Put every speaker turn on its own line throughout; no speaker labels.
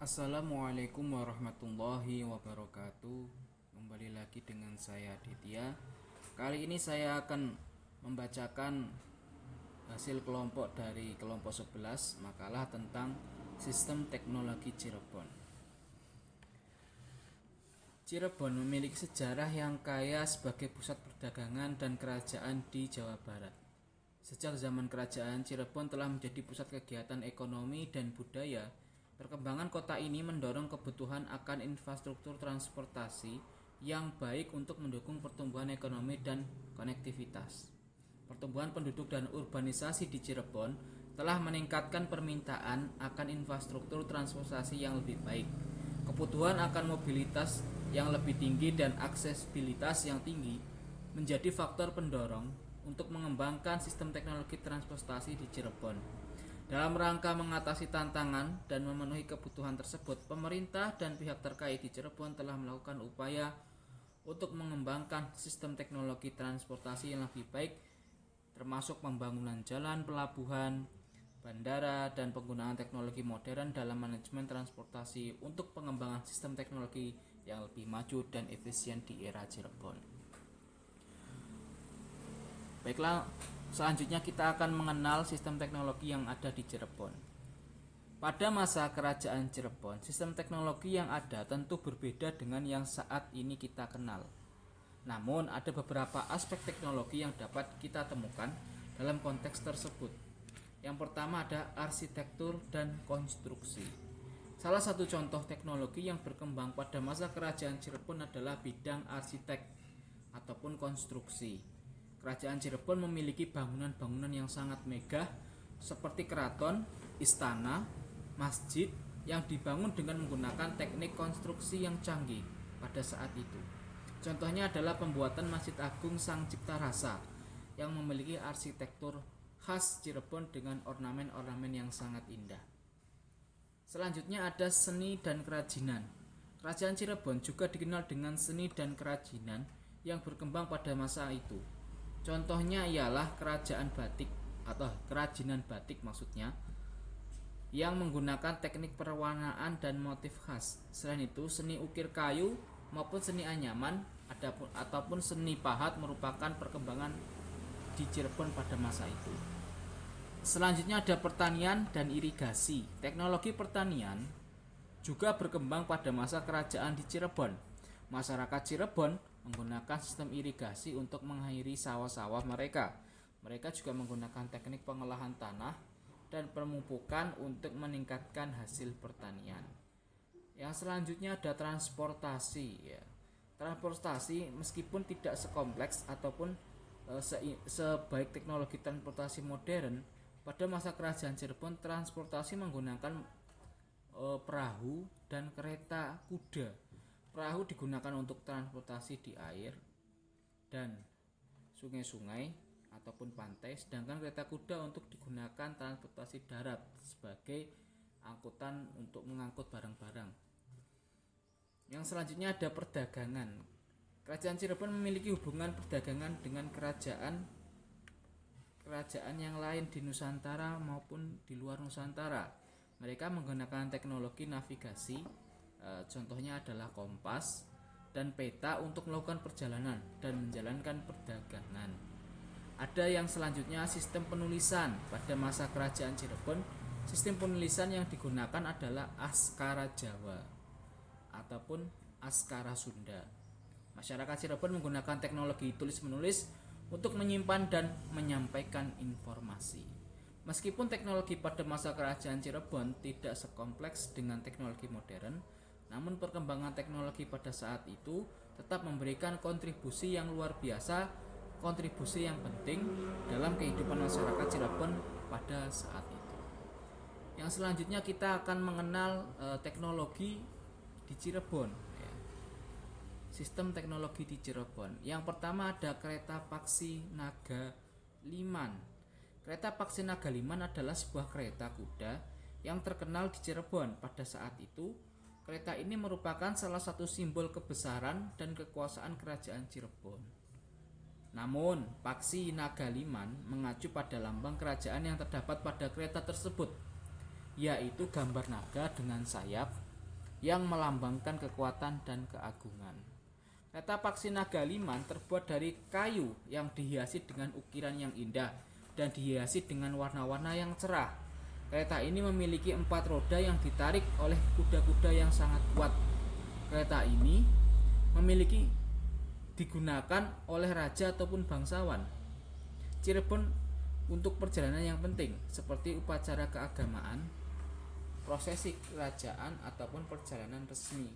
Assalamualaikum warahmatullahi wabarakatuh. Kembali lagi dengan saya Aditya. Kali ini saya akan membacakan hasil kelompok dari kelompok 11 makalah tentang sistem teknologi Cirebon. Cirebon memiliki sejarah yang kaya sebagai pusat perdagangan dan kerajaan di Jawa Barat. Sejak zaman kerajaan, Cirebon telah menjadi pusat kegiatan ekonomi dan budaya. Perkembangan kota ini mendorong kebutuhan akan infrastruktur transportasi yang baik untuk mendukung pertumbuhan ekonomi dan konektivitas. Pertumbuhan penduduk dan urbanisasi di Cirebon telah meningkatkan permintaan akan infrastruktur transportasi yang lebih baik. Kebutuhan akan mobilitas yang lebih tinggi dan aksesibilitas yang tinggi menjadi faktor pendorong untuk mengembangkan sistem teknologi transportasi di Cirebon. Dalam rangka mengatasi tantangan dan memenuhi kebutuhan tersebut, pemerintah dan pihak terkait di Cirebon telah melakukan upaya untuk mengembangkan sistem teknologi transportasi yang lebih baik, termasuk pembangunan jalan, pelabuhan, bandara, dan penggunaan teknologi modern dalam manajemen transportasi untuk pengembangan sistem teknologi yang lebih maju dan efisien di era Cirebon. Baiklah, selanjutnya kita akan mengenal sistem teknologi yang ada di Cirebon. Pada masa kerajaan Cirebon, sistem teknologi yang ada tentu berbeda dengan yang saat ini kita kenal. Namun, ada beberapa aspek teknologi yang dapat kita temukan dalam konteks tersebut. Yang pertama ada arsitektur dan konstruksi. Salah satu contoh teknologi yang berkembang pada masa kerajaan Cirebon adalah bidang arsitek ataupun konstruksi. Kerajaan Cirebon memiliki bangunan-bangunan yang sangat megah seperti keraton, istana, masjid yang dibangun dengan menggunakan teknik konstruksi yang canggih pada saat itu. Contohnya adalah pembuatan Masjid Agung Sang Cipta Rasa yang memiliki arsitektur khas Cirebon dengan ornamen-ornamen yang sangat indah. Selanjutnya ada seni dan kerajinan. Kerajaan Cirebon juga dikenal dengan seni dan kerajinan yang berkembang pada masa itu. Contohnya ialah kerajaan batik atau kerajinan batik maksudnya yang menggunakan teknik perwarnaan dan motif khas. Selain itu, seni ukir kayu maupun seni anyaman ataupun seni pahat merupakan perkembangan di Cirebon pada masa itu. Selanjutnya ada pertanian dan irigasi. Teknologi pertanian juga berkembang pada masa kerajaan di Cirebon. Masyarakat Cirebon menggunakan sistem irigasi untuk mengairi sawah-sawah mereka. Mereka juga menggunakan teknik pengolahan tanah dan pemupukan untuk meningkatkan hasil pertanian. Yang selanjutnya ada transportasi. Transportasi meskipun tidak sekompleks ataupun sebaik teknologi transportasi modern, pada masa kerajaan Cirebon transportasi menggunakan perahu dan kereta kuda. Perahu digunakan untuk transportasi di air dan sungai-sungai ataupun pantai, sedangkan kereta kuda untuk digunakan transportasi darat sebagai angkutan untuk mengangkut barang-barang. Yang selanjutnya ada perdagangan. Kerajaan Cirebon memiliki hubungan perdagangan dengan kerajaan yang lain di Nusantara maupun di luar Nusantara. Mereka menggunakan teknologi navigasi, contohnya adalah kompas dan peta untuk melakukan perjalanan dan menjalankan perdagangan. Ada yang selanjutnya sistem penulisan. Pada masa kerajaan Cirebon, sistem penulisan yang digunakan adalah Askara Jawa ataupun Askara Sunda. Masyarakat Cirebon menggunakan teknologi tulis-menulis untuk menyimpan dan menyampaikan informasi. Meskipun teknologi pada masa kerajaan Cirebon tidak sekompleks dengan teknologi modern, namun perkembangan teknologi pada saat itu tetap memberikan kontribusi yang luar biasa, kontribusi yang penting dalam kehidupan masyarakat Cirebon pada saat itu. Yang selanjutnya kita akan mengenal teknologi di Cirebon. Sistem teknologi di Cirebon. Yang pertama ada kereta Paksi Naga Liman. Kereta Paksi Naga Liman adalah sebuah kereta kuda yang terkenal di Cirebon pada saat itu. Kereta ini merupakan salah satu simbol kebesaran dan kekuasaan kerajaan Cirebon. Namun, Paksi Naga Liman mengacu pada lambang kerajaan yang terdapat pada kereta tersebut, yaitu gambar naga dengan sayap yang melambangkan kekuatan dan keagungan. Kereta paksi Nagaliman terbuat dari kayu yang dihiasi dengan ukiran yang indah dan dihiasi dengan warna-warna yang cerah. Kereta ini memiliki 4 roda yang ditarik oleh kuda-kuda yang sangat kuat. Kereta ini digunakan oleh raja ataupun bangsawan Cirebon untuk perjalanan yang penting seperti upacara keagamaan, prosesi kerajaan ataupun perjalanan resmi.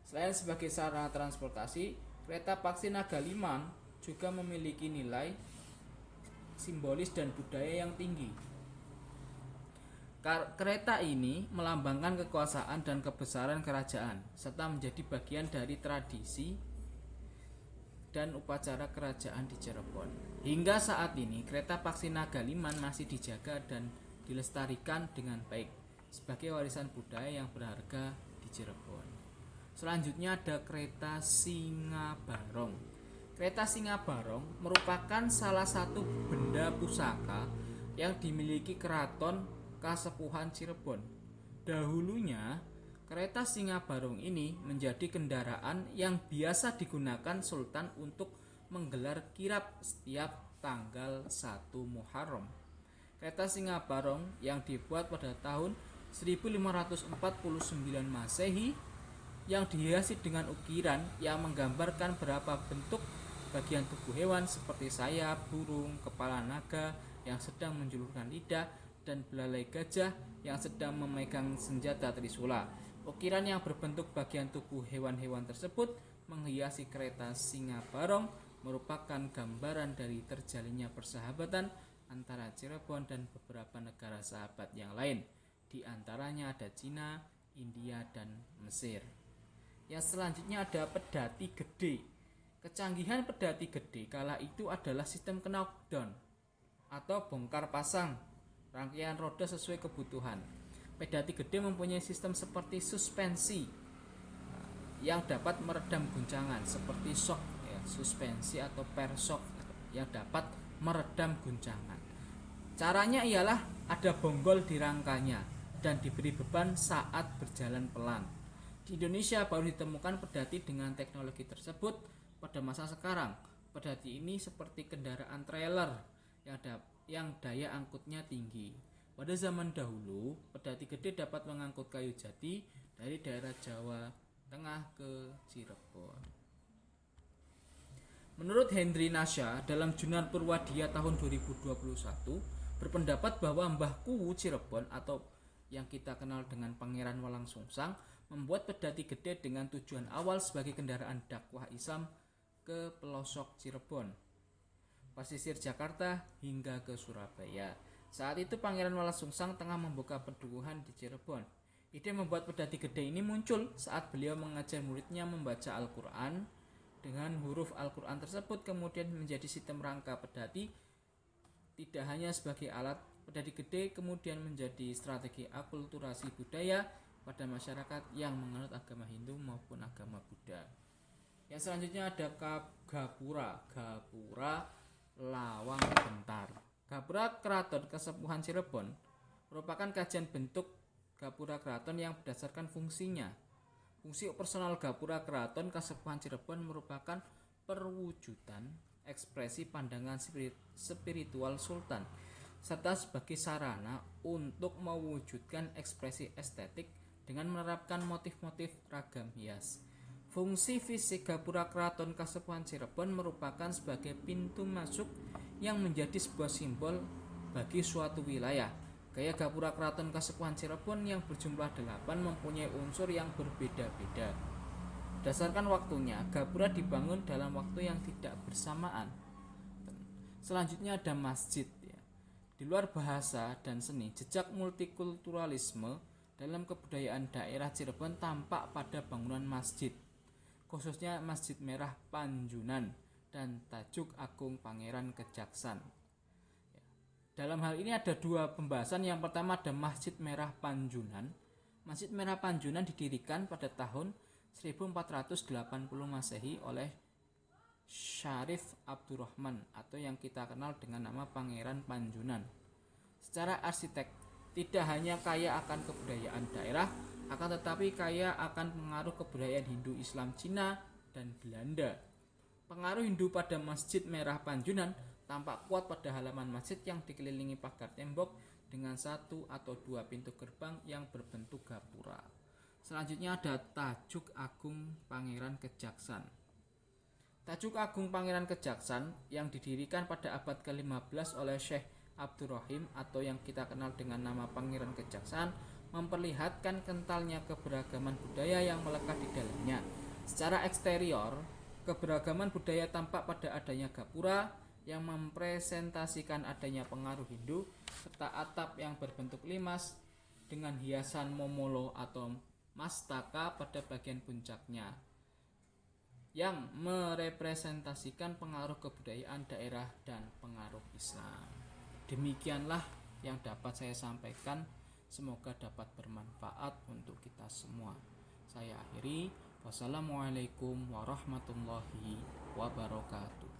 Selain sebagai sarana transportasi, kereta paksi Nagaliman juga memiliki nilai simbolis dan budaya yang tinggi. Kereta ini melambangkan kekuasaan dan kebesaran kerajaan serta menjadi bagian dari tradisi dan upacara kerajaan di Cirebon. Hingga saat ini, kereta paksi Nagaliman masih dijaga dan dilestarikan dengan baik sebagai warisan budaya yang berharga di Cirebon. Selanjutnya ada kereta Singabarong. Kereta Singabarong merupakan salah satu benda pusaka yang dimiliki Keraton Kasepuhan Cirebon. Dahulunya, kereta Singabarong ini menjadi kendaraan yang biasa digunakan Sultan untuk menggelar kirab setiap tanggal 1 Muharram. Kereta Singabarong yang dibuat pada tahun 1549 Masehi yang dihiasi dengan ukiran yang menggambarkan beberapa bentuk bagian tubuh hewan seperti sayap, burung, kepala naga yang sedang menjulurkan lidah, dan belalai gajah yang sedang memegang senjata trisula. Ukiran yang berbentuk bagian tubuh hewan-hewan tersebut menghiasi kereta Singabarong merupakan gambaran dari terjalinnya persahabatan antara Cirebon dan beberapa negara sahabat yang lain. Di antaranya ada Cina, India, dan Mesir. Yang selanjutnya ada pedati gede. Kecanggihan pedati gede kala itu adalah sistem knockdown atau bongkar pasang rangkaian roda sesuai kebutuhan. Pedati gede mempunyai sistem seperti suspensi yang dapat meredam guncangan seperti shock ya, suspensi atau per shock yang dapat meredam guncangan. Caranya ialah ada bonggol di rangkanya dan diberi beban saat berjalan pelan. Di Indonesia baru ditemukan pedati dengan teknologi tersebut pada masa sekarang. Pedati ini seperti kendaraan trailer yang daya angkutnya tinggi. Pada zaman dahulu, pedati gede dapat mengangkut kayu jati dari daerah Jawa Tengah ke Cirebon. Menurut Henry Nasha dalam Jurnal Purwadia tahun 2021 berpendapat bahwa Mbah Kuwu Cirebon atau yang kita kenal dengan Pangeran Walangsungsang membuat pedati gede dengan tujuan awal sebagai kendaraan dakwah Islam ke pelosok Cirebon, pesisir Jakarta hingga ke Surabaya. Saat itu Pangeran Walangsungsang tengah membuka pedukuhan di Cirebon. Ide membuat pedati gede ini muncul saat beliau mengajar muridnya membaca Al-Quran. Dengan huruf Al-Quran tersebut kemudian menjadi sistem rangka pedati. Tidak hanya sebagai alat, pedati gede kemudian menjadi strategi akulturasi budaya pada masyarakat yang menganut agama Hindu maupun agama Buddha. Yang selanjutnya ada Gapura Lawang Bentar. Gapura Keraton Kasepuhan Cirebon merupakan kajian bentuk gapura keraton yang berdasarkan fungsinya. Fungsi operasional gapura Keraton Kasepuhan Cirebon merupakan perwujudan ekspresi pandangan spiritual Sultan serta sebagai sarana untuk mewujudkan ekspresi estetik dengan menerapkan motif-motif ragam hias. Fungsi fisik gapura Keraton Kasepuhan Cirebon merupakan sebagai pintu masuk yang menjadi sebuah simbol bagi suatu wilayah. Gaya gapura Keraton Kasepuhan Cirebon yang berjumlah 8 mempunyai unsur yang berbeda-beda. Berdasarkan waktunya, gapura dibangun dalam waktu yang tidak bersamaan. Selanjutnya ada masjid. Di luar bahasa dan seni, jejak multikulturalisme dalam kebudayaan daerah Cirebon tampak pada bangunan masjid, khususnya Masjid Merah Panjunan dan Tajuk Agung Pangeran Kejaksan. Dalam hal ini ada dua pembahasan. Yang pertama ada Masjid Merah Panjunan. Masjid Merah Panjunan didirikan pada tahun 1480 Masehi oleh Syarif Abdurrahman atau yang kita kenal dengan nama Pangeran Panjunan. Secara arsitek tidak hanya kaya akan kebudayaan daerah, akan tetapi kaya akan pengaruh kebudayaan Hindu, Islam, Cina, dan Belanda. Pengaruh Hindu pada Masjid Merah Panjunan tampak kuat pada halaman masjid yang dikelilingi pagar tembok dengan 1 atau 2 pintu gerbang yang berbentuk gapura. Selanjutnya ada Tajuk Agung Pangeran Kejaksan. Tajuk Agung Pangeran Kejaksan yang didirikan pada abad ke-15 oleh Syekh Abdurrahim atau yang kita kenal dengan nama Pangeran Kejaksan memperlihatkan kentalnya keberagaman budaya yang melekat di dalamnya. Secara eksterior, keberagaman budaya tampak pada adanya gapura yang mempresentasikan adanya pengaruh Hindu serta atap yang berbentuk limas dengan hiasan momolo atau mastaka pada bagian puncaknya yang merepresentasikan pengaruh kebudayaan daerah dan pengaruh Islam. Demikianlah yang dapat saya sampaikan, semoga dapat bermanfaat untuk kita semua. Saya akhiri, wassalamualaikum warahmatullahi wabarakatuh.